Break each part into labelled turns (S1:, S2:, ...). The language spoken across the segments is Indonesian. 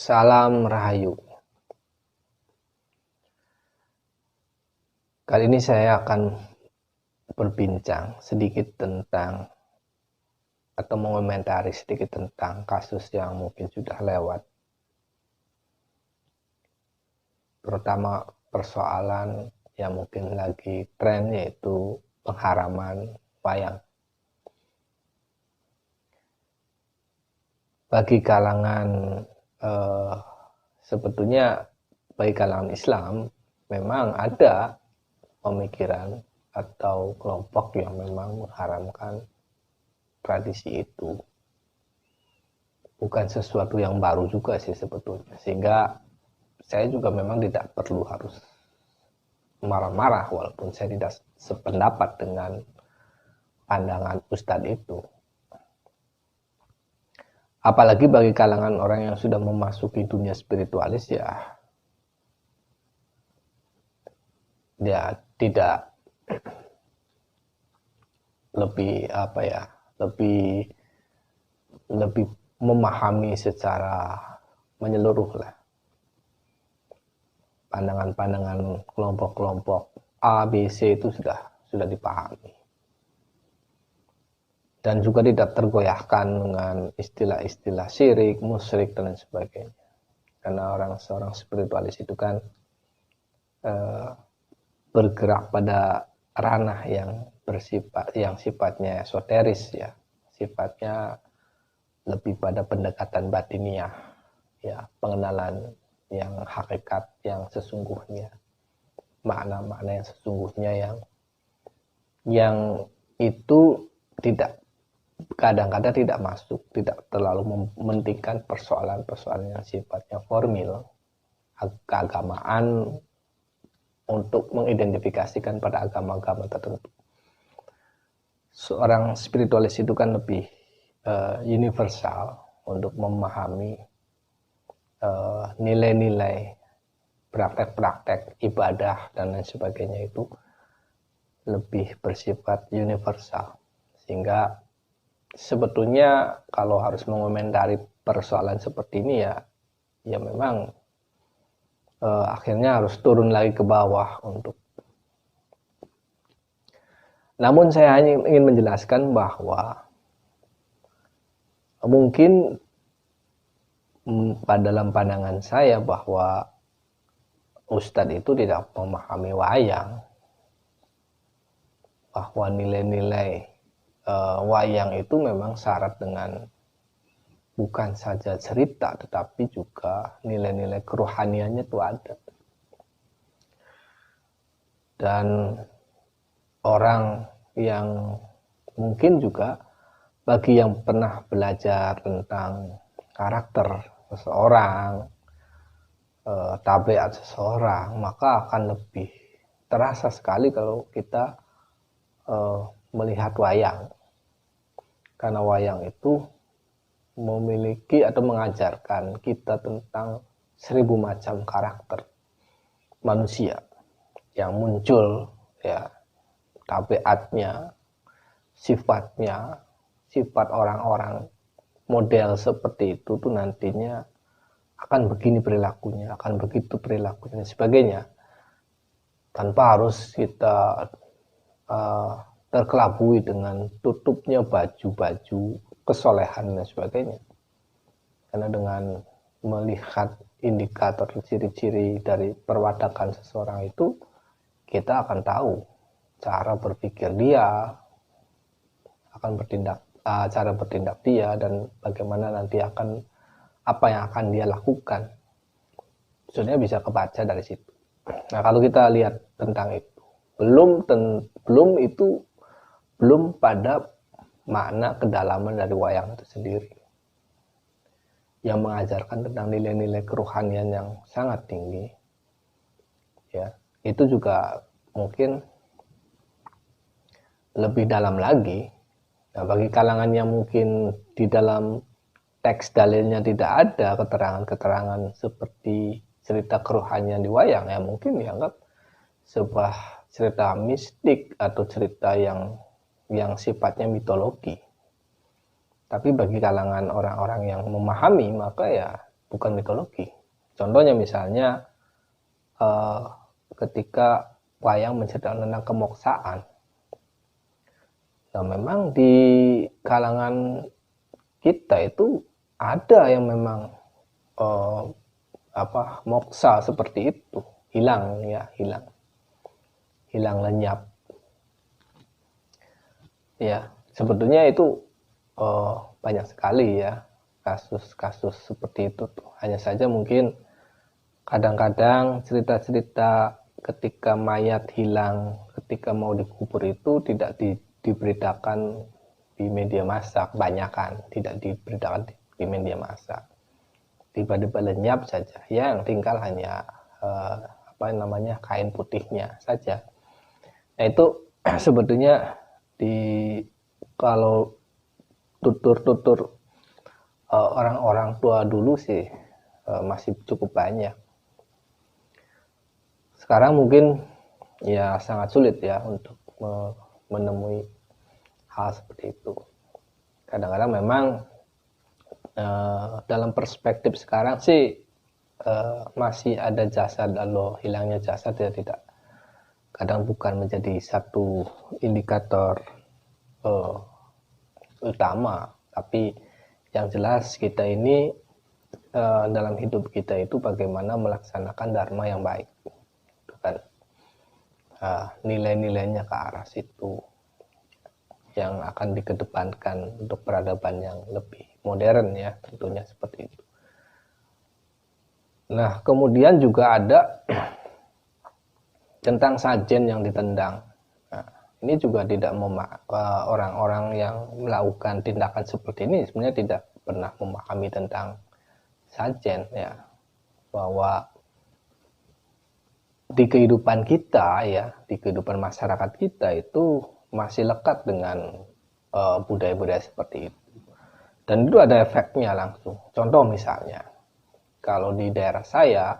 S1: Salam Rahayu. Kali ini saya akan berbincang sedikit tentang atau mengomentari sedikit tentang kasus yang mungkin sudah lewat. Terutama persoalan yang mungkin lagi tren, yaitu pengharaman wayang. Bagi kalangan sebetulnya bagi kalangan Islam memang ada pemikiran atau kelompok yang memang mengharamkan tradisi itu. Bukan sesuatu yang baru juga sih sebetulnya, sehingga saya juga memang tidak perlu harus marah-marah walaupun saya tidak sependapat dengan pandangan Ustadz itu. Apalagi bagi kalangan orang yang sudah memasuki dunia spiritualis, ya tidak lebih memahami secara menyeluruh lah pandangan-pandangan kelompok-kelompok A, B, C itu sudah dipahami, dan juga tidak tergoyahkan dengan istilah-istilah syirik, musyrik dan lain sebagainya. Karena seorang spiritualis itu kan bergerak pada ranah yang sifatnya esoteris, ya, sifatnya lebih pada pendekatan batiniah, ya, pengenalan yang hakikat yang sesungguhnya, makna-makna yang sesungguhnya yang itu kadang-kadang tidak masuk, tidak terlalu mementingkan persoalan-persoalan yang sifatnya formil, keagamaan, untuk mengidentifikasikan pada agama-agama tertentu. Seorang spiritualis itu kan lebih universal untuk memahami nilai-nilai, praktek-praktek ibadah dan lain sebagainya itu lebih bersifat universal, sehingga sebetulnya kalau harus mengomentari persoalan seperti ini ya memang akhirnya harus turun lagi ke bawah namun saya hanya ingin menjelaskan bahwa mungkin dalam pandangan saya bahwa Ustadz itu tidak memahami wayang, bahwa nilai-nilai wayang itu memang syarat dengan bukan saja cerita tetapi juga nilai-nilai kerohaniannya itu ada. Dan orang yang mungkin juga bagi yang pernah belajar tentang karakter seseorang, tabiat seseorang, maka akan lebih terasa sekali kalau kita melihat wayang, karena wayang itu memiliki atau mengajarkan kita tentang 1000 macam karakter manusia yang muncul, ya, tabiatnya, sifatnya, sifat orang-orang model seperti itu tuh nantinya akan begini perilakunya, akan begitu perilakunya dan sebagainya, tanpa harus kita terkelabui dengan tutupnya baju-baju kesolehan dan sebagainya. Karena dengan melihat indikator ciri-ciri dari perwatakan seseorang itu, kita akan tahu cara berpikir dia, cara bertindak dia, dan bagaimana nanti apa yang akan dia lakukan. Sebenarnya bisa kebaca dari situ. Nah, kalau kita lihat tentang itu, belum pada makna kedalaman dari wayang itu sendiri, yang mengajarkan tentang nilai-nilai kerohanian yang sangat tinggi, ya, itu juga mungkin lebih dalam lagi. Nah, bagi kalangan yang mungkin di dalam teks dalilnya tidak ada keterangan-keterangan seperti cerita kerohanian di wayang, ya mungkin dianggap sebuah cerita mistik atau cerita yang sifatnya mitologi. Tapi bagi kalangan orang-orang yang memahami, maka ya bukan mitologi. Contohnya misalnya ketika wayang menceritakan tentang kemoksaan. Nah, memang di kalangan kita itu ada yang memang moksa seperti itu, hilang lenyap. Ya, sebetulnya itu banyak sekali ya kasus-kasus seperti itu tuh. Hanya saja mungkin kadang-kadang cerita-cerita ketika mayat hilang, ketika mau dikubur itu tidak diberitakan di media massa, kebanyakan tidak diberitakan di media massa. Tiba-tiba lenyap saja, yang tinggal hanya kain putihnya saja. Nah, itu sebetulnya kalau tutur orang-orang tua dulu sih masih cukup banyak. Sekarang mungkin ya sangat sulit ya untuk menemui hal seperti itu. Kadang-kadang memang dalam perspektif sekarang sih masih ada jasad, lalu hilangnya jasad ya tidak, kadang bukan menjadi satu indikator utama, tapi yang jelas kita ini dalam hidup kita itu bagaimana melaksanakan dharma yang baik, itu kan nilai-nilainya ke arah situ yang akan dikedepankan untuk peradaban yang lebih modern ya, tentunya seperti itu. Nah, kemudian juga ada tentang sajen yang ditendang. Nah, ini juga tidak orang-orang yang melakukan tindakan seperti ini sebenarnya tidak pernah memahami tentang sajen ya, bahwa di kehidupan kita ya, di kehidupan masyarakat kita itu masih lekat dengan budaya-budaya seperti itu, dan itu ada efeknya langsung. Contoh misalnya kalau di daerah saya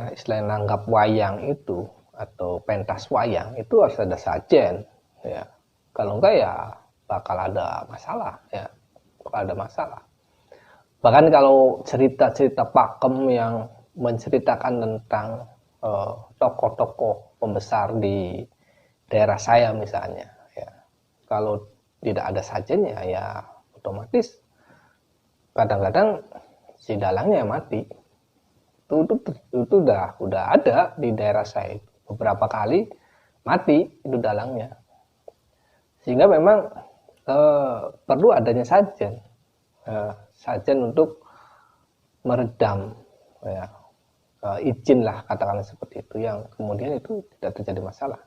S1: istilahnya nanggap wayang itu atau pentas wayang itu harus ada sajen ya, kalau enggak ya bakal ada masalah ya, bahkan kalau cerita-cerita pakem yang menceritakan tentang tokoh-tokoh pembesar di daerah saya misalnya ya, kalau tidak ada sajennya ya otomatis kadang-kadang si dalangnya mati. Itu udah ada di daerah saya beberapa kali mati itu dalangnya, sehingga memang perlu adanya sajen untuk meredam ya, izin lah katakanlah seperti itu, yang kemudian itu tidak terjadi masalah.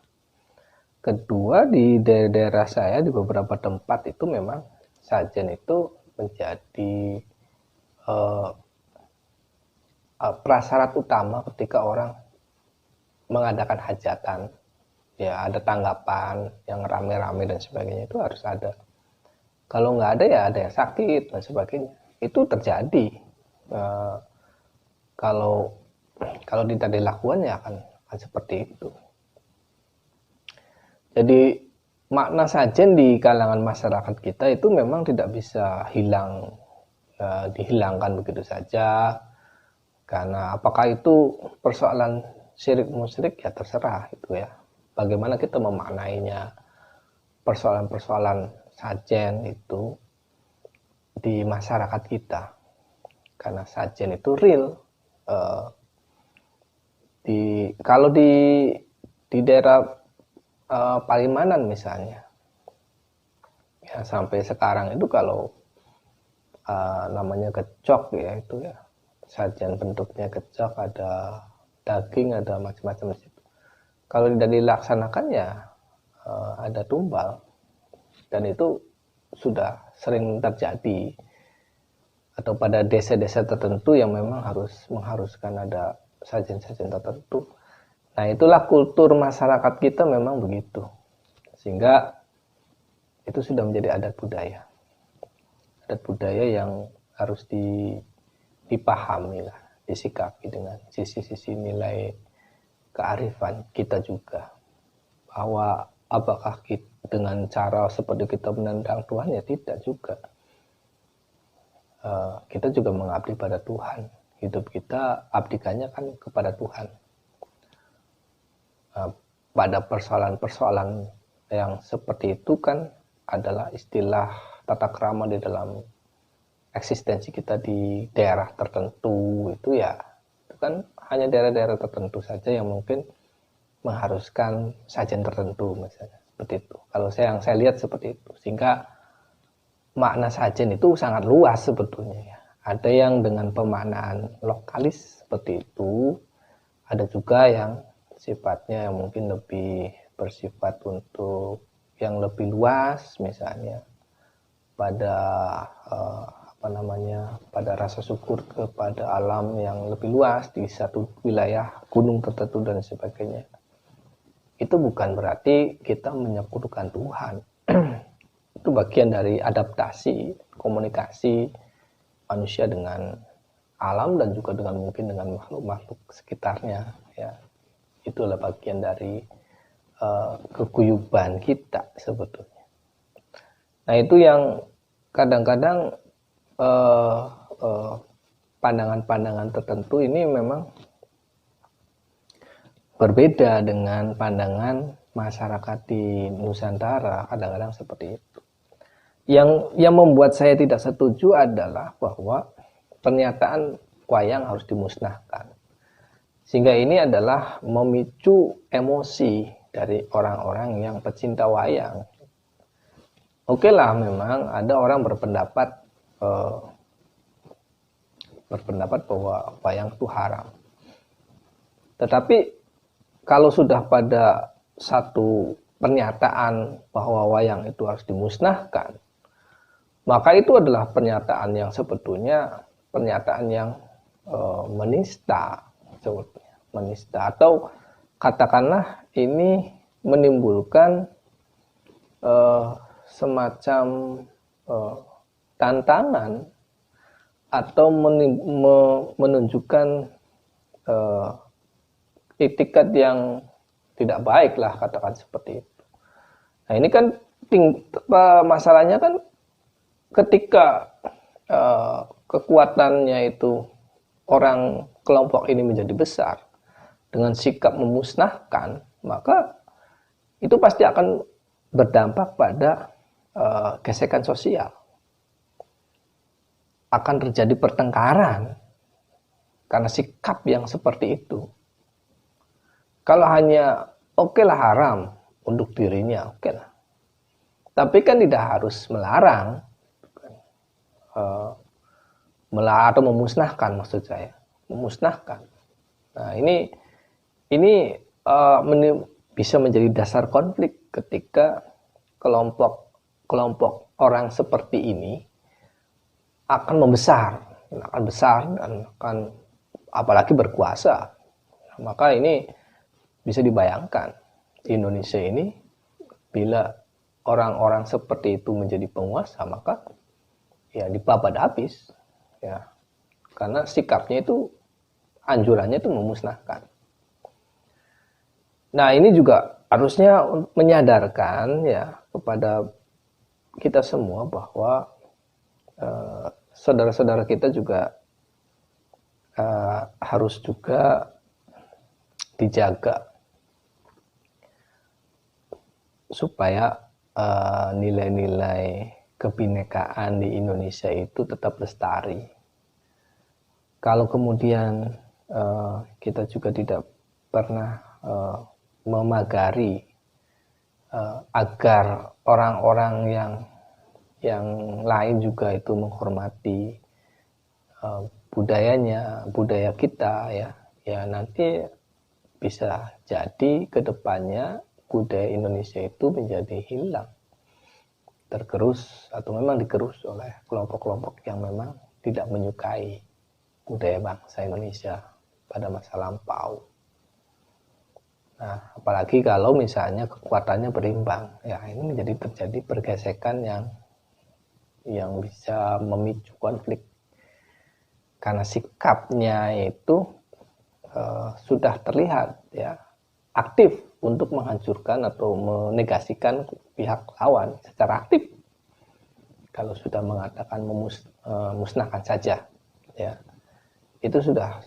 S1: Kedua, di daerah saya di beberapa tempat itu memang sajen itu menjadi prasyarat utama ketika orang mengadakan hajatan ya, ada tanggapan yang rame-rame dan sebagainya, itu harus ada. Kalau nggak ada ya ada yang sakit dan sebagainya, itu terjadi. Kalau tidak dilakukan ya akan seperti itu. Jadi makna sajen di kalangan masyarakat kita itu memang tidak bisa dihilangkan begitu saja, karena apakah itu persoalan syirik musyrik ya terserah itu ya, bagaimana kita memaknainya. Persoalan-persoalan sajen itu di masyarakat kita, karena sajen itu real. Kalau di daerah Palimanan misalnya ya, sampai sekarang itu kalau namanya gecok ya, itu ya sajian bentuknya gecok, ada daging, ada macam-macam di situ. Kalau tidak dilaksanakan ya ada tumbal, dan itu sudah sering terjadi, atau pada desa-desa tertentu yang memang harus mengharuskan ada sajian-sajian tertentu. Nah, itulah kultur masyarakat kita memang begitu, sehingga itu sudah menjadi adat budaya yang harus dipahami lah, disikapi dengan sisi-sisi nilai kearifan kita juga, bahwa apakah kita dengan cara seperti kita menendang Tuhan ya tidak juga. kita juga mengabdi pada Tuhan. Hidup kita abdikannya kan kepada Tuhan. Pada persoalan-persoalan yang seperti itu kan adalah istilah tata krama di dalam eksistensi kita di daerah tertentu itu ya, itu kan hanya daerah-daerah tertentu saja yang mungkin mengharuskan sajian tertentu misalnya seperti itu. Kalau yang saya lihat seperti itu, sehingga makna sajian itu sangat luas sebetulnya ya. Ada yang dengan pemaknaan lokalis seperti itu, ada juga yang sifatnya yang mungkin lebih bersifat untuk yang lebih luas, misalnya pada pada rasa syukur kepada alam yang lebih luas di satu wilayah gunung tertentu dan sebagainya. Itu bukan berarti kita menyekutukan Tuhan. Itu bagian dari adaptasi komunikasi manusia dengan alam dan juga dengan mungkin dengan makhluk-makhluk sekitarnya ya. Itulah bagian dari keguyuban kita sebetulnya. Nah, itu yang kadang-kadang pandangan-pandangan tertentu ini memang berbeda dengan pandangan masyarakat di Nusantara, kadang-kadang seperti itu. Yang membuat saya tidak setuju adalah bahwa pernyataan wayang harus dimusnahkan. Sehingga ini adalah memicu emosi dari orang-orang yang pecinta wayang. Oke lah, memang ada orang berpendapat bahwa wayang itu haram. Tetapi kalau sudah pada satu pernyataan bahwa wayang itu harus dimusnahkan, maka itu adalah pernyataan yang sebetulnya pernyataan yang menista sebetulnya, menista, atau katakanlah ini menimbulkan semacam tantangan atau menunjukkan etikat yang tidak baik lah, katakan seperti itu. Nah, ini kan masalahnya kan ketika kekuatannya itu orang kelompok ini menjadi besar dengan sikap memusnahkan, maka itu pasti akan berdampak pada gesekan sosial. Akan terjadi pertengkaran karena sikap yang seperti itu. Kalau hanya oke lah haram untuk dirinya, oke lah. Tapi kan tidak harus melarang, atau memusnahkan, maksud saya, memusnahkan. Nah, ini bisa menjadi dasar konflik ketika kelompok orang seperti ini akan membesar, dan akan apalagi berkuasa. Maka ini bisa dibayangkan Indonesia ini bila orang-orang seperti itu menjadi penguasa, maka ya dibabat habis ya, karena sikapnya itu, anjurannya itu memusnahkan. Nah, ini juga harusnya menyadarkan ya kepada kita semua bahwa saudara-saudara kita juga harus juga dijaga supaya nilai-nilai kebinekaan di Indonesia itu tetap lestari. Kalau kemudian kita juga tidak pernah memagari agar orang-orang yang lain juga itu menghormati budaya kita ya nanti bisa jadi kedepannya budaya Indonesia itu menjadi hilang, tergerus atau memang digerus oleh kelompok-kelompok yang memang tidak menyukai budaya bangsa Indonesia pada masa lampau. Nah, apalagi kalau misalnya kekuatannya berimbang, ya ini terjadi pergesekan yang bisa memicu konflik karena sikapnya itu sudah terlihat ya aktif untuk menghancurkan atau menegasikan pihak lawan secara aktif. Kalau sudah mengatakan memusnahkan saja, ya itu sudah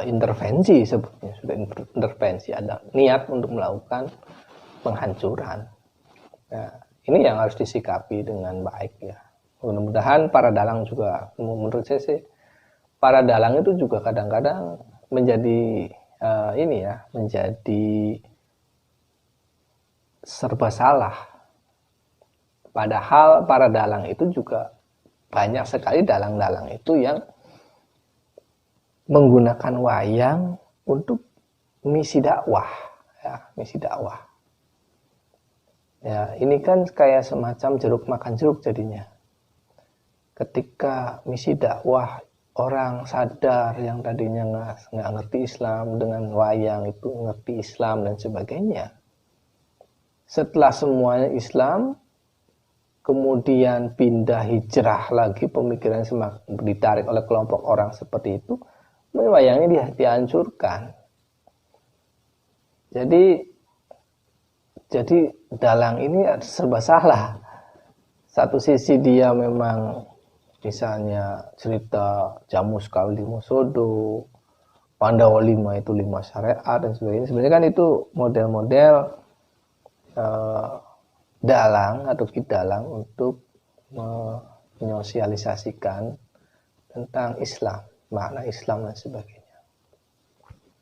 S1: intervensi sebetulnya, sudah intervensi, ada niat untuk melakukan penghancuran. Nah, ini yang harus disikapi dengan baik ya. Mudah-mudahan para dalang juga, menurut saya sih, para dalang itu juga kadang-kadang menjadi menjadi serba salah. Padahal para dalang itu juga banyak sekali dalang-dalang itu yang menggunakan wayang untuk misi dakwah, ya, misi dakwah. Ya, ini kan kayak semacam jeruk makan jeruk jadinya. Ketika misi dakwah, orang sadar yang tadinya nggak ngerti Islam, dengan wayang itu ngerti Islam dan sebagainya. Setelah semuanya Islam, kemudian pindah hijrah lagi, pemikiran semakin ditarik oleh kelompok orang seperti itu, wayangnya dihancurkan. Jadi dalang ini serba salah. Satu sisi dia memang misalnya cerita Jamus Kali Mosodo, Pandawa 5 itu 5 syariat dan sebagainya. Sebenarnya kan itu model-model dalang atau kidalang untuk menyosialisasikan tentang Islam, makna Islam dan sebagainya.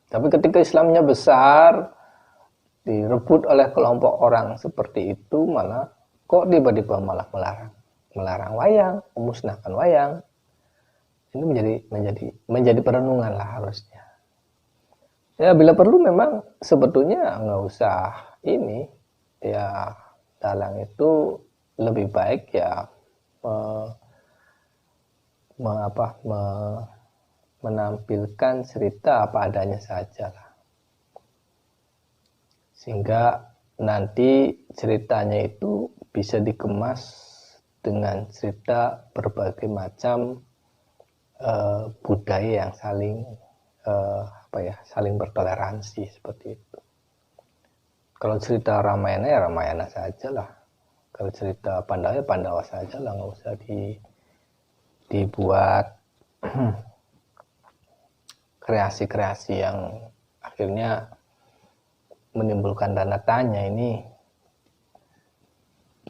S1: Tapi ketika Islamnya besar, direbut oleh kelompok orang seperti itu, malah kok tiba-tiba malah melarang wayang, memusnahkan wayang. Ini menjadi perenungan lah harusnya. Ya bila perlu memang sebetulnya nggak usah ini, ya dalang itu lebih baik ya menampilkan cerita apa adanya saja lah. Sehingga nanti ceritanya itu bisa dikemas dengan cerita berbagai macam budaya yang saling bertoleransi seperti itu. Kalau cerita Ramayana ya Ramayana saja lah. Kalau cerita Pandawa ya Pandawa saja lah, nggak usah dibuat kreasi-kreasi yang akhirnya menimbulkan tanda tanya. Ini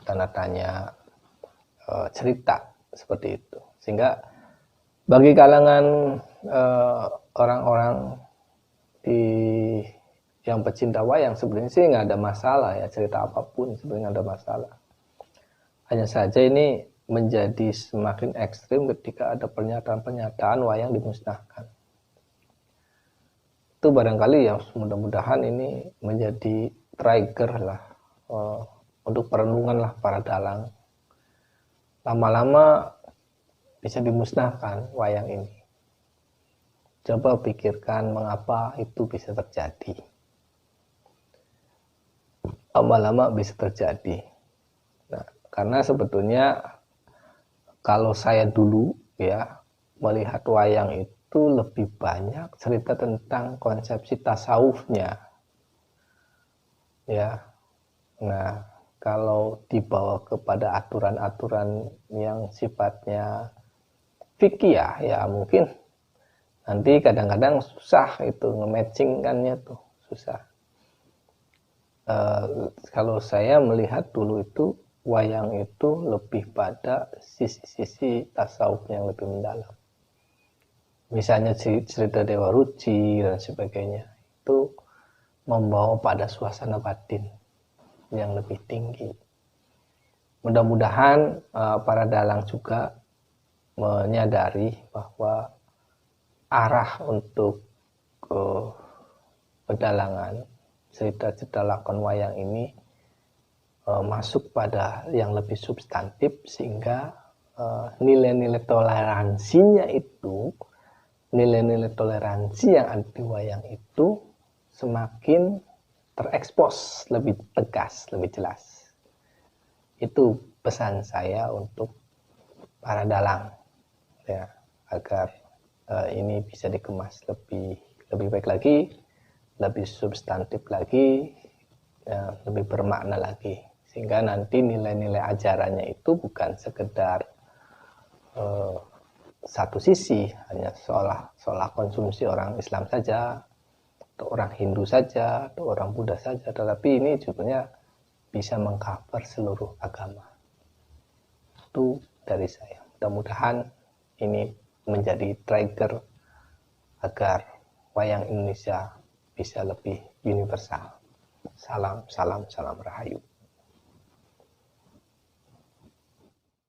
S1: tanda tanya cerita seperti itu, sehingga bagi kalangan orang-orang yang pecinta wayang sebenarnya sih nggak ada masalah ya, cerita apapun sebenarnya nggak ada masalah. Hanya saja ini menjadi semakin ekstrim ketika ada pernyataan-pernyataan wayang dimusnahkan. Itu barangkali ya, mudah-mudahan ini menjadi trigger lah untuk perenungan lah para dalang. Lama-lama bisa dimusnahkan wayang ini. Coba pikirkan mengapa itu bisa terjadi. Lama-lama bisa terjadi. Nah, karena sebetulnya kalau saya dulu ya melihat wayang itu lebih banyak cerita tentang konsepsi tasawufnya. Ya. Nah, kalau dibawa kepada aturan-aturan yang sifatnya fikih ya mungkin nanti kadang-kadang susah itu nge-matchingkannya tuh, susah. Kalau saya melihat dulu itu wayang itu lebih pada sisi-sisi tasawufnya yang lebih mendalam. Misalnya cerita Dewa Ruci dan sebagainya, itu membawa pada suasana batin yang lebih tinggi. Mudah-mudahan para dalang juga menyadari bahwa arah untuk pedalangan cerita-cerita lakon wayang ini masuk pada yang lebih substantif, sehingga nilai-nilai toleransinya itu, nilai-nilai toleransi yang ada di wayang itu semakin terekspos lebih tegas, lebih jelas. Itu pesan saya untuk para dalang ya, agar ini bisa dikemas lebih baik lagi, lebih substantif lagi, ya, lebih bermakna lagi, sehingga nanti nilai-nilai ajarannya itu bukan sekedar satu sisi, hanya seolah konsumsi orang Islam saja, atau orang Hindu saja, atau orang Buddha saja, tetapi ini sebetulnya bisa mengcover seluruh agama. Itu dari saya. Mudah-mudahan ini menjadi trigger agar wayang Indonesia bisa lebih universal. Salam, salam, salam rahayu.